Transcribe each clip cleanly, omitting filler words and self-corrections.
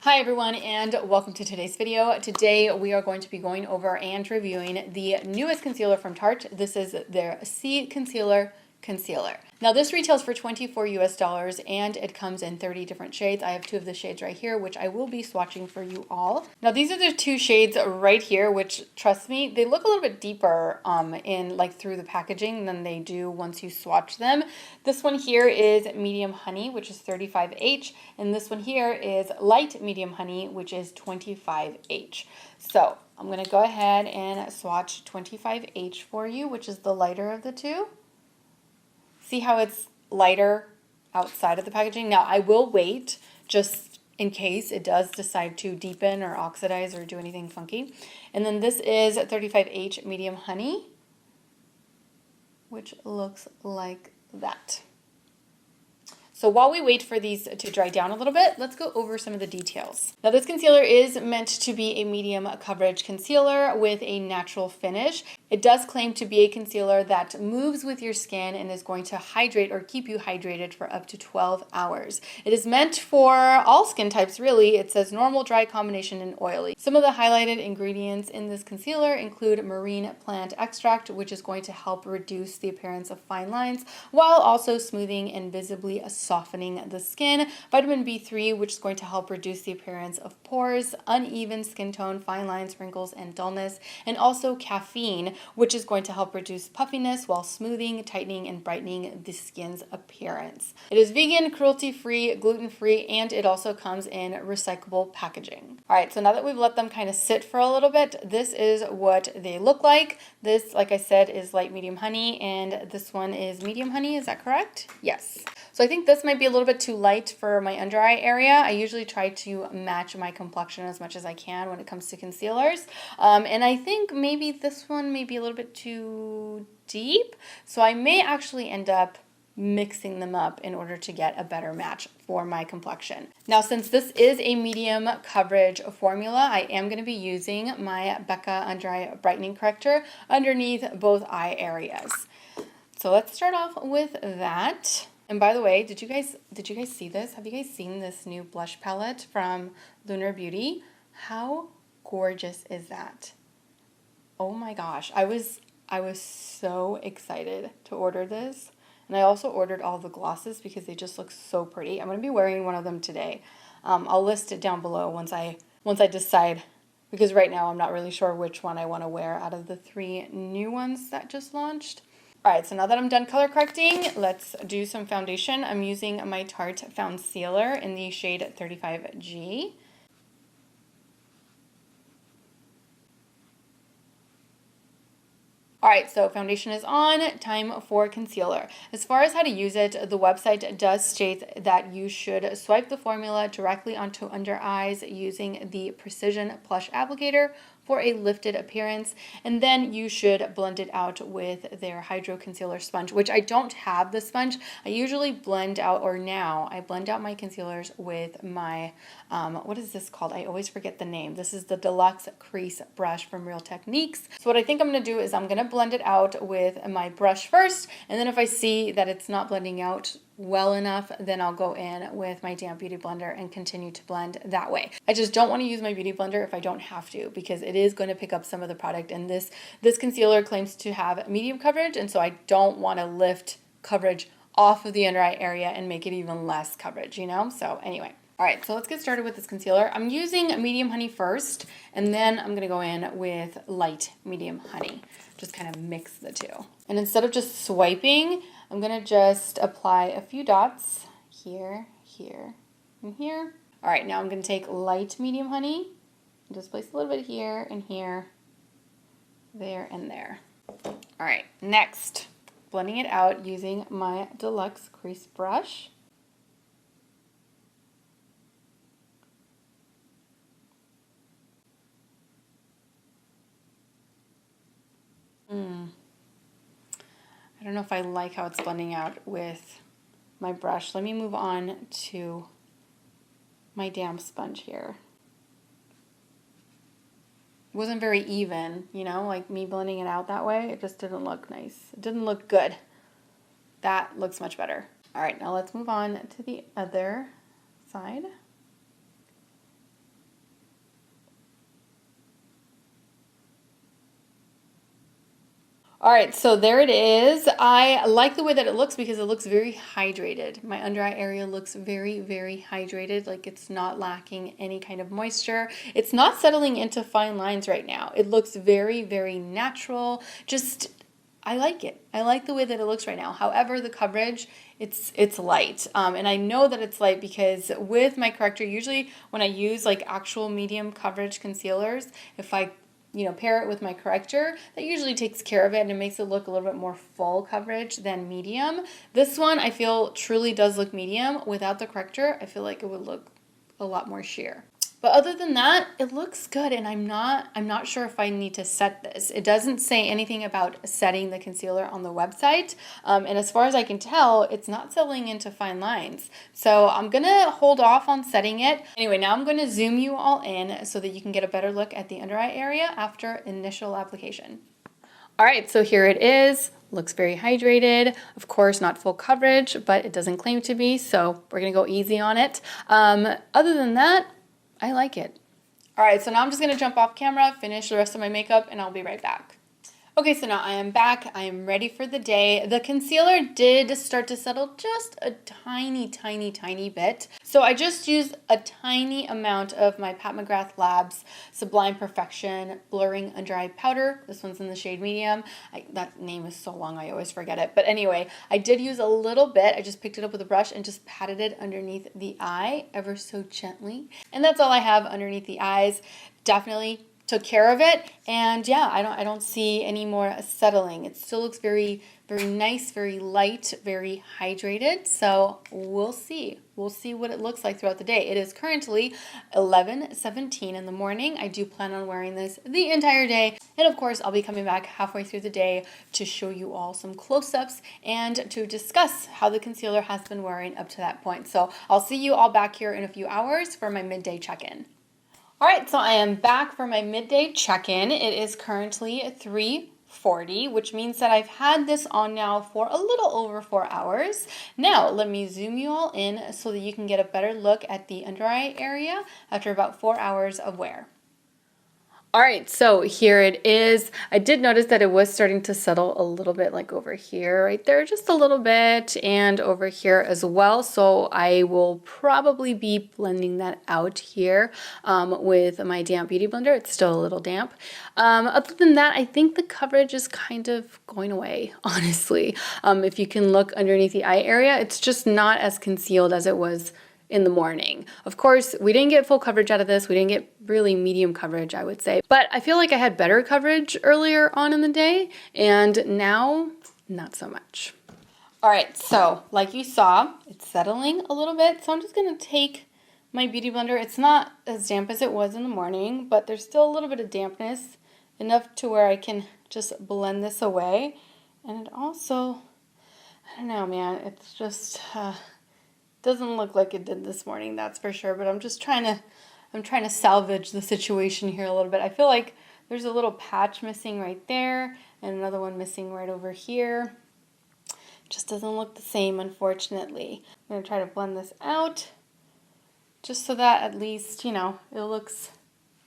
Hi everyone and welcome to today's video. Today we are going to be going over and reviewing the newest concealer from Tarte. This is their C Concealer Concealer. Now this retails for $24 US and it comes in 30 different shades. I have two of the shades right here, which I will be swatching for you all. Now these are the two shades right here, which trust me, they look a little bit deeper in like through the packaging than they do once you swatch them. This one here is Medium Honey, which is 35H, and this one here is Light Medium Honey, which is 25H. So I'm gonna go ahead and swatch 25H for you, which is the lighter of the two. See how it's lighter outside of the packaging? Now I will wait just in case it does decide to deepen or oxidize or do anything funky. And then this is 35H Medium Honey, which looks like that. So while we wait for these to dry down a little bit, let's go over some of the details. Now this concealer is meant to be a medium coverage concealer with a natural finish. It does claim to be a concealer that moves with your skin and is going to hydrate or keep you hydrated for up to 12 hours. It is meant for all skin types really. It says normal, dry, combination, and oily. Some of the highlighted ingredients in this concealer include marine plant extract, which is going to help reduce the appearance of fine lines while also smoothing and visibly softening the skin. Vitamin B3, which is going to help reduce the appearance of pores, uneven skin tone, fine lines, wrinkles, and dullness. And also caffeine, which is going to help reduce puffiness while smoothing, tightening, and brightening the skin's appearance. It is vegan, cruelty-free, gluten-free, and it also comes in recyclable packaging. All right, so now that we've let them kind of sit for a little bit, this is what they look like. This, like I said, is Light Medium Honey, and this one is Medium Honey. Is that correct? Yes. So I think this might be a little bit too light for my under eye area. I usually try to match my complexion as much as I can when it comes to concealers. And I think maybe this one may be a little bit too deep. So I may actually end up mixing them up in order to get a better match for my complexion. Now, since this is a medium coverage formula, I am going to be using my Becca Under Eye Brightening Corrector underneath both eye areas. So let's start off with that. And by the way, did you guys see this? Have you guys seen this new blush palette from Lunar Beauty? How gorgeous is that? Oh my gosh, I was so excited to order this. And I also ordered all the glosses because they just look so pretty. I'm going to be wearing one of them today. I'll list it down below once I decide, because right now I'm not really sure which one I want to wear out of the three new ones that just launched. All right, so now that I'm done color correcting, let's do some foundation. I'm using my Tarte Hydrocealer in the shade 35G. All right, so foundation is on, time for concealer. As far as how to use it, the website does state that you should swipe the formula directly onto under eyes using the Precision Plush Applicator for a lifted appearance, and then you should blend it out with their Hydro Concealer Sponge, which I don't have the sponge. I usually blend out, or now I blend out my concealers with my, what is this called? I always forget the name. This is the Deluxe Crease Brush from Real Techniques. So what I think I'm gonna do is I'm gonna blend it out with my brush first, and then if I see that it's not blending out well enough, then I'll go in with my damp beauty blender and continue to blend that way. I just don't want to use my beauty blender if I don't have to, because it is going to pick up some of the product, and this concealer claims to have medium coverage, and so I don't want to lift coverage off of the under eye area and make it even less coverage, you know? So anyway. All right, so let's get started with this concealer. I'm using Medium Honey first, and then I'm gonna go in with Light Medium Honey. Just kind of mix the two. And instead of just swiping, I'm gonna just apply a few dots here, here, and here. All right, now I'm gonna take Light Medium Honey and just place a little bit here and here, there and there. All right, next, blending it out using my Deluxe Crease Brush. I don't know if I like how it's blending out with my brush. Let me move on to my damp sponge here. It wasn't very even, you know, like me blending it out that way. It just didn't look nice. It didn't look good. That looks much better. All right, now let's move on to the other side. All right, so there it is. I like the way that it looks because it looks very hydrated. My under eye area looks very, very hydrated, like it's not lacking any kind of moisture. It's not settling into fine lines right now. It looks very, very natural. Just, I like it. I like the way that it looks right now. However, the coverage, it's light. And I know that it's light because with my corrector, usually when I use like actual medium coverage concealers, if I pair it with my corrector, that usually takes care of it and it makes it look a little bit more full coverage than medium. This one I feel truly does look medium. Without the corrector, I feel like it would look a lot more sheer. But other than that, it looks good, and I'm not sure if I need to set this. It doesn't say anything about setting the concealer on the website, and as far as I can tell, it's not settling into fine lines. So I'm gonna hold off on setting it. Anyway, now I'm gonna zoom you all in so that you can get a better look at the under eye area after initial application. All right, so here it is. Looks very hydrated. Of course, not full coverage, but it doesn't claim to be, so we're gonna go easy on it. Other than that, I like it. All right, so now I'm just gonna jump off camera, finish the rest of my makeup, and I'll be right back. Okay, so now I am back. I am ready for the day. The concealer did start to settle just a tiny, tiny, tiny bit. So I just used a tiny amount of my Pat McGrath Labs Sublime Perfection Blurring Under Eye Powder. This one's in the shade medium. That name is so long, I always forget it. But anyway, I did use a little bit. I just picked it up with a brush and just patted it underneath the eye ever so gently. And that's all I have underneath the eyes. Definitely took care of it, and yeah, I don't see any more settling. It still looks very, very nice, very light, very hydrated. So we'll see what it looks like throughout the day. It is currently 11:17 in the morning. I do plan on wearing this the entire day, and of course I'll be coming back halfway through the day to show you all some close-ups and to discuss how the concealer has been wearing up to that point. So I'll see you all back here in a few hours for my midday check-in. All right, so I am back for my midday check-in. It is currently 3:40, which means that I've had this on now for a little over 4 hours. Now, let me zoom you all in so that you can get a better look at the under eye area after about 4 hours of wear. All right, so here it is. I did notice that it was starting to settle a little bit, like over here, right there, just a little bit, and over here as well. So I will probably be blending that out here with my damp beauty blender. It's still a little damp. Other than that, I think the coverage is kind of going away, honestly. If you can look underneath the eye area, it's just not as concealed as it was in the morning. Of course, we didn't get full coverage out of this. We didn't get really medium coverage, I would say. But I feel like I had better coverage earlier on in the day, and now, not so much. All right, so like you saw, it's settling a little bit. So I'm just gonna take my beauty blender. It's not as damp as it was in the morning, but there's still a little bit of dampness, enough to where I can just blend this away. And it also, I don't know, man, it's just, doesn't look like it did this morning, that's for sure, but I'm trying to salvage the situation here a little bit. I feel like there's a little patch missing right there and another one missing right over here. Just doesn't look the same, unfortunately. I'm going to try to blend this out just so that at least, it looks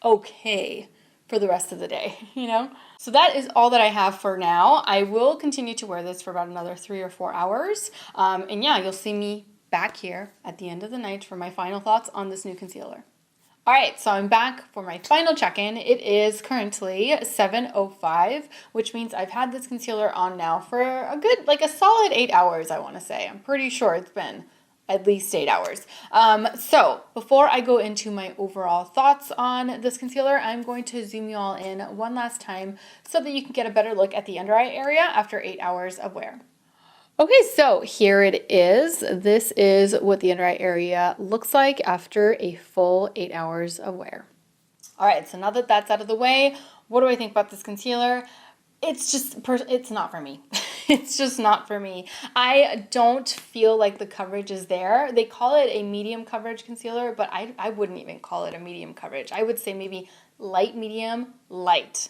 okay for the rest of the day, So that is all that I have for now. I will continue to wear this for about another 3 or 4 hours. And yeah, you'll see me back here at the end of the night for my final thoughts on this new concealer. All right, so I'm back for my final check-in. It is currently 7:05, which means I've had this concealer on now for a solid 8 hours, I want to say. I'm pretty sure it's been at least 8 hours. So before I go into my overall thoughts on this concealer, I'm going to zoom you all in one last time so that you can get a better look at the under eye area after 8 hours of wear. Okay, so here it is. This is what the under eye area looks like after a full 8 hours of wear. All right, so now that that's out of the way, what do I think about this concealer? It's not for me. It's just not for me. I don't feel like the coverage is there. They call it a medium coverage concealer, but I wouldn't even call it a medium coverage. I would say maybe light, medium, light.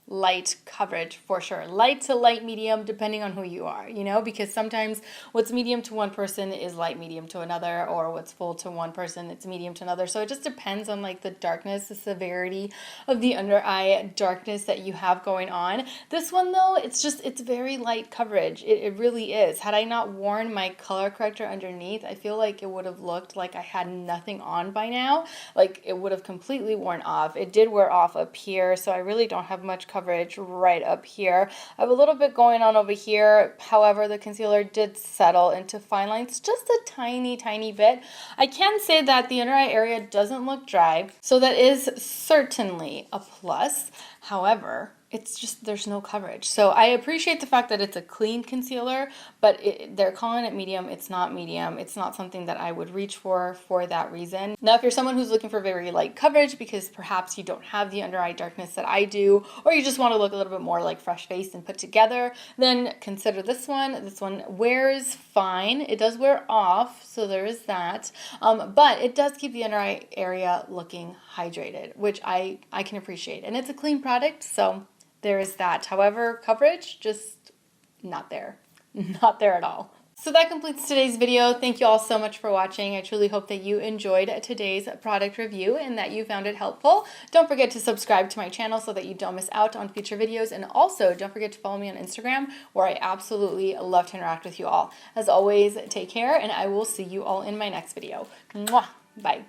light coverage for sure. Light to light medium, depending on who you are, you know, because sometimes what's medium to one person is light medium to another, or what's full to one person, it's medium to another. So it just depends on like the darkness, the severity of the under eye darkness that you have going on. This one though, it's very light coverage. It really is. Had I not worn my color corrector underneath, I feel like it would have looked like I had nothing on by now. Like it would have completely worn off. It did wear off up here, so I really don't have much coverage right up here. I have a little bit going on over here. However, the concealer did settle into fine lines just a tiny bit. I can say that the under eye area doesn't look dry, so that is certainly a plus. However, it's just, there's no coverage. So I appreciate the fact that it's a clean concealer, but they're calling it medium. It's not medium. It's not something that I would reach for that reason. Now, if you're someone who's looking for very light coverage because perhaps you don't have the under eye darkness that I do, or you just want to look a little bit more like fresh faced and put together, then consider this one. This one wears fine. It does wear off, so there is that. But it does keep the under eye area looking hydrated, which I can appreciate. And it's a clean product, so there is that. However, coverage, just not there. Not there at all. So that completes today's video. Thank you all so much for watching. I truly hope that you enjoyed today's product review and that you found it helpful. Don't forget to subscribe to my channel so that you don't miss out on future videos. And also, don't forget to follow me on Instagram, where I absolutely love to interact with you all. As always, take care, and I will see you all in my next video. Mwah! Bye.